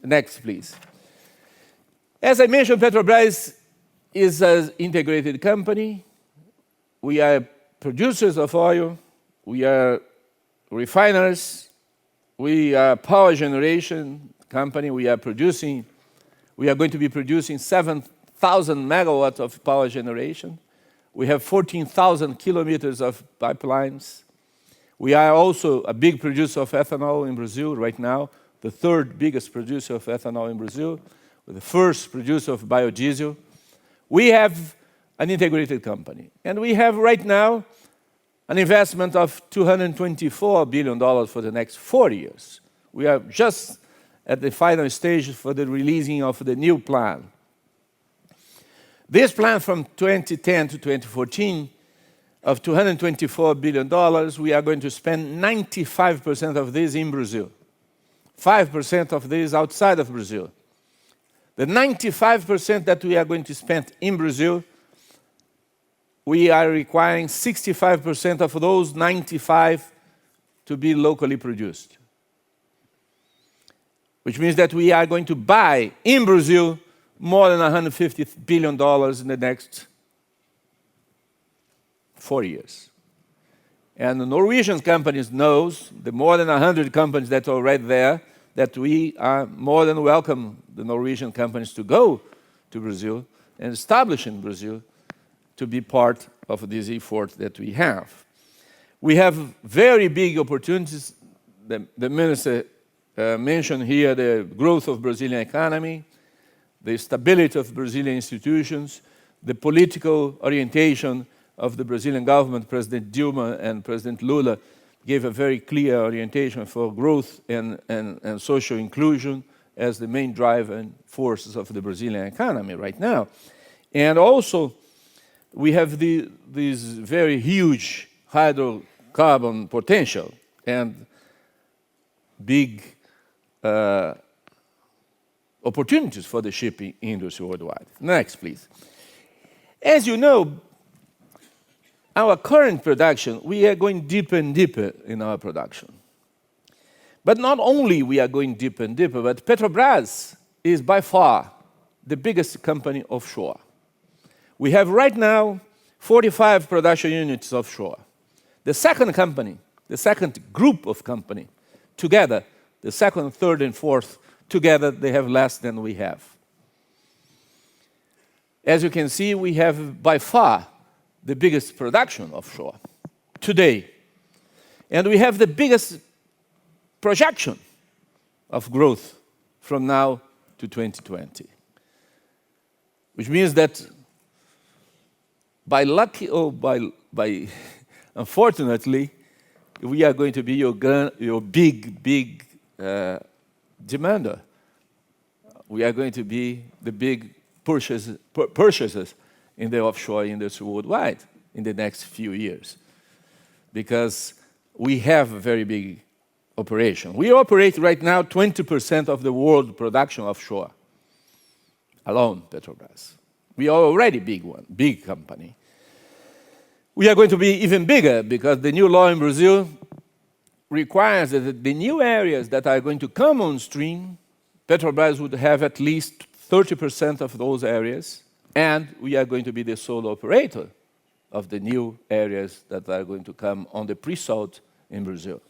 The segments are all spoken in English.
Next, please. As I mentioned, Petrobras is an integrated company. We are producers of oil. We are refiners. We are a power generation company. We are going to be producing 7,000 megawatts of power generation. We have 14,000 kilometers of pipelines. We are also a big producer of ethanol in Brazil right now, the third biggest producer of ethanol in Brazil, the first producer of biodiesel. We have an integrated company. And we have right now an investment of $224 billion for the next 4 years. We are just at the final stage for the releasing of the new plan. This plan from 2010 to 2014 of $224 billion, we are going to spend 95% of this in Brazil, 5% of this outside of Brazil. The 95% that we are going to spend in Brazil, we are requiring 65% of those 95 to be locally produced, which means that we are going to buy in Brazil more than $150 billion in the next 4 years. And the Norwegian companies knows, the more than 100 companies that are already there, that we are more than welcome the Norwegian companies to go to Brazil and establish in Brazil to be part of this effort that we have. We have very big opportunities. The minister mentioned here the growth of Brazilian economy, the stability of Brazilian institutions, the political orientation of the Brazilian government. President Dilma and President Lula gave a very clear orientation for growth and social inclusion as the main driving forces of the Brazilian economy right now. And also, we have this very huge hydrocarbon potential and big opportunities for the shipping industry worldwide. Next, please. As you know, our current production, we are going deeper and deeper in our production. But not only we are going deeper and deeper, but Petrobras is by far the biggest company offshore. We have right now 45 production units offshore. The second company, the second group of company, together, the second, third, and fourth, together, they have less than we have. As you can see, we have by far the biggest production offshore today. And we have the biggest projection of growth from now to 2020. Which means that by lucky or by unfortunately, we are going to be your big demander. We are going to be the big purchasers in the offshore industry worldwide in the next few years, because we have a very big operation. We operate right now 20% of the world production offshore, alone, Petrobras. We are already big company. We are going to be even bigger because the new law in Brazil requires that the new areas that are going to come on stream, Petrobras would have at least 30% of those areas, and we are going to be the sole operator of the new areas that are going to come on the pre-salt in Brazil.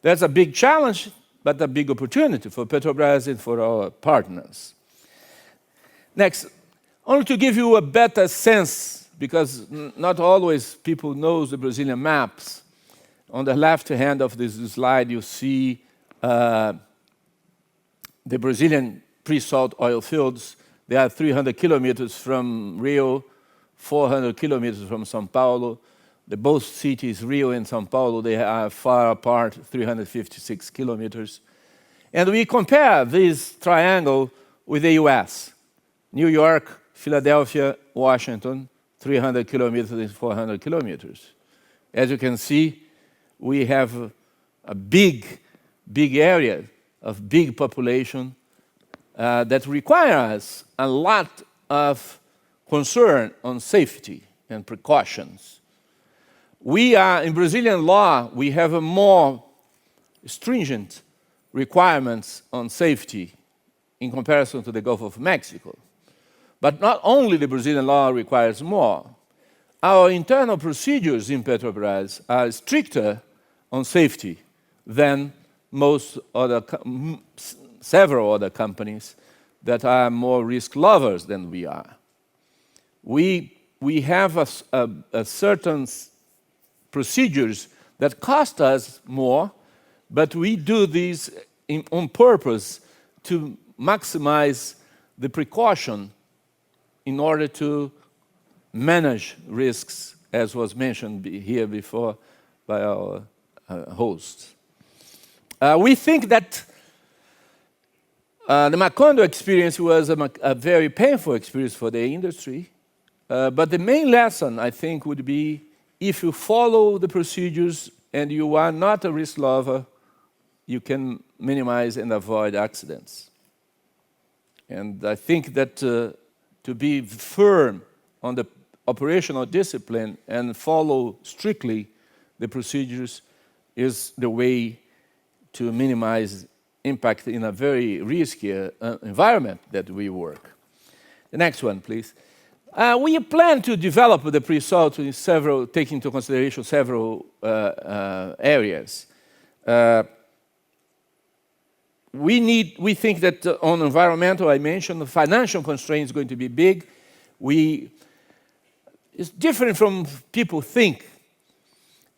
That's a big challenge, but a big opportunity for Petrobras and for our partners. Next, only to give you a better sense, because not always people know the Brazilian maps. On the left hand of this slide, you see the Brazilian pre-salt oil fields. They are 300 kilometers from Rio, 400 kilometers from São Paulo. Both cities, Rio and São Paulo, they are far apart, 356 kilometers. And we compare this triangle with the US. New York, Philadelphia, Washington, 300 kilometers and 400 kilometers. As you can see, we have a big area of big population that requires a lot of concern on safety and precautions. We are, in Brazilian law, we have a more stringent requirements on safety in comparison to the Gulf of Mexico. But not only the Brazilian law requires more, our internal procedures in Petrobras are stricter on safety than several other companies that are more risk lovers than we are. We have a certain procedures that cost us more, but we do these on purpose to maximize the precaution in order to manage risks, as was mentioned here before by our host. We think that the Macondo experience was a very painful experience for the industry, but the main lesson, I think, would be if you follow the procedures and you are not a risk lover, you can minimize and avoid accidents. And I think that to be firm on the operational discipline and follow strictly the procedures is the way to minimize impact in a very risky environment that we work. The next one, please. We plan to develop the pre-salt in taking into consideration several areas. We think that on environmental, I mentioned, the financial constraint is going to be big. It's different from people think.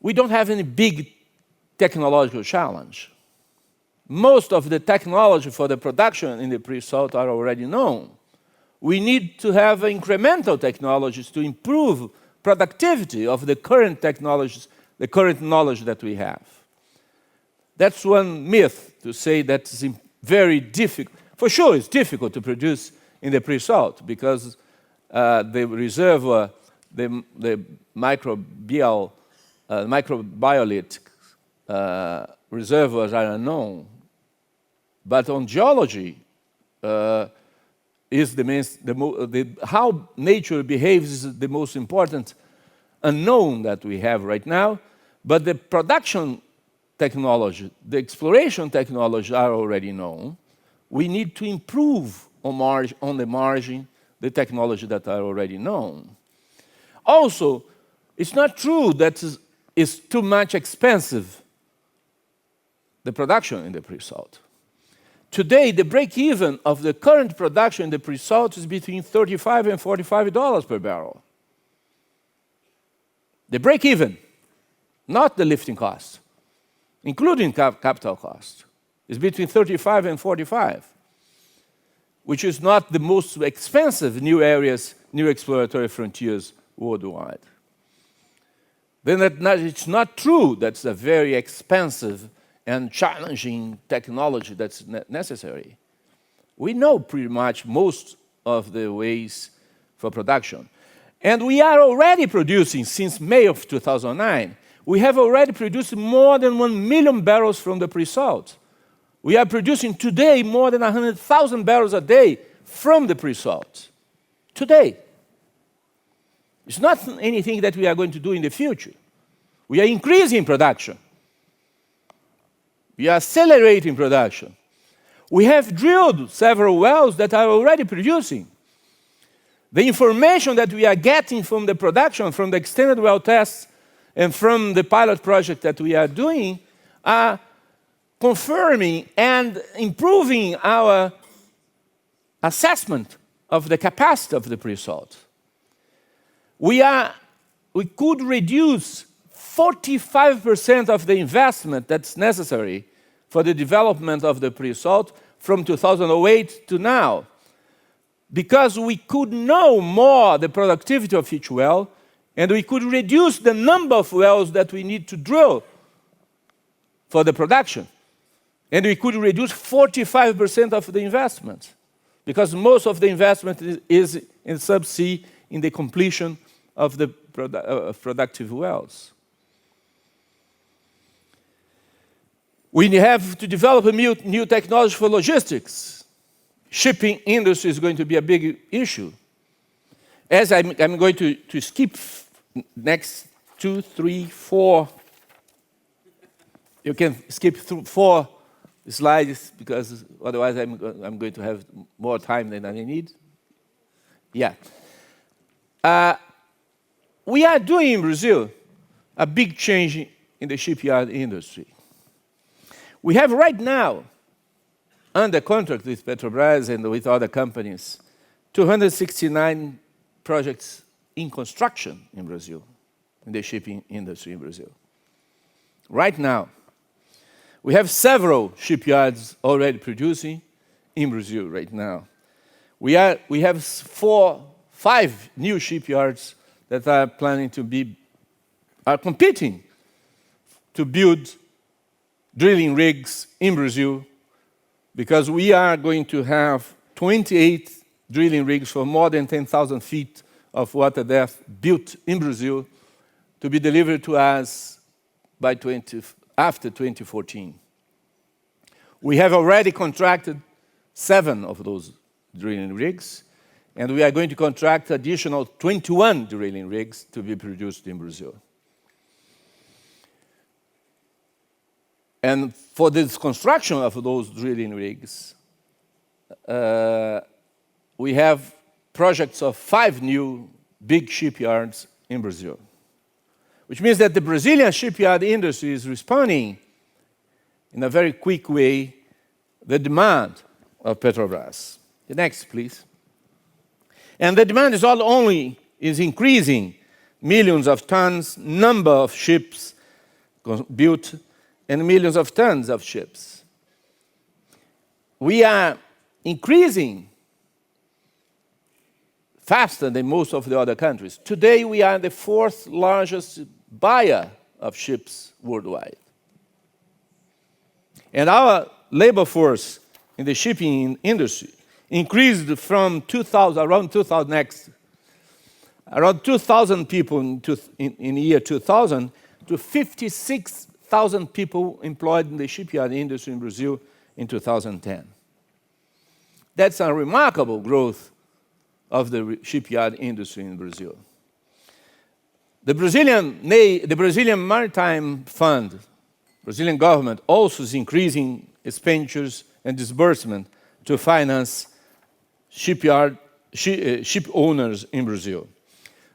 We don't have any big technological challenge. Most of the technology for the production in the pre-salt are already known. We need to have incremental technologies to improve productivity of the current technologies, the current knowledge that we have. That's one myth to say that it's very difficult. For sure, it's difficult to produce in the pre-salt because the reservoir, the microbiolite reservoirs are unknown. But on geology, how nature behaves is the most important unknown that we have right now. But the production technology, the exploration technology are already known. We need to improve on the margin the technology that are already known. Also, it's not true that it's too much expensive, the production in the pre-salt. Today, the break-even of the current production in the pre-salt is between $35 and $45 per barrel. The break-even, not the lifting cost, including capital cost, is between 35 and 45, which is not the most expensive new areas, new exploratory frontiers worldwide. Then it's not true that's a very expensive and challenging technology that's necessary. We know pretty much most of the ways for production. And we are already producing, since May of 2009, we have already produced more than 1 million barrels from the pre-salt. We are producing today more than 100,000 barrels a day from the pre-salt. Today. It's not anything that we are going to do in the future. We are increasing production. We are accelerating production. We have drilled several wells that are already producing. The information that we are getting from the production, from the extended well tests, and from the pilot project that we are doing are confirming and improving our assessment of the capacity of the pre-salt. We could reduce 45% of the investment that's necessary for the development of the pre-salt from 2008 to now, because we could know more the productivity of each well, and we could reduce the number of wells that we need to drill for the production. And we could reduce 45% of the investment, because most of the investment is in subsea, in the completion of the productive wells. We have to develop a new technology for logistics. Shipping industry is going to be a big issue. As I'm going to skip next 2, 3, 4. You can skip through 4 slides, because otherwise I'm going to have more time than I need. Yeah. We are doing in Brazil a big change in the shipyard industry. We have right now, under contract with Petrobras and with other companies, 269 projects in construction in Brazil, in the shipping industry in Brazil. Right now, we have several shipyards already producing in Brazil right now. We have 5 new shipyards that are planning are competing to build drilling rigs in Brazil, because we are going to have 28 drilling rigs for more than 10,000 feet of water depth built in Brazil to be delivered to us after 2014. We have already contracted 7 of those drilling rigs, and we are going to contract additional 21 drilling rigs to be produced in Brazil. And for this construction of those drilling rigs, we have projects of 5 new big shipyards in Brazil, which means that the Brazilian shipyard industry is responding in a very quick way the demand of Petrobras. The next, please. And the demand is not only increasing millions of tons, number of ships built, and millions of tons of ships. We are increasing faster than most of the other countries. Today, we are the 4th largest buyer of ships worldwide. And our labor force in the shipping industry increased from around 2,000 people in the year 2000 to 56,000 people employed in the shipyard industry in Brazil in 2010. That's a remarkable growth of the shipyard industry in Brazil. The Brazilian Maritime Fund, Brazilian government, also is increasing expenditures and disbursement to finance ship owners in Brazil.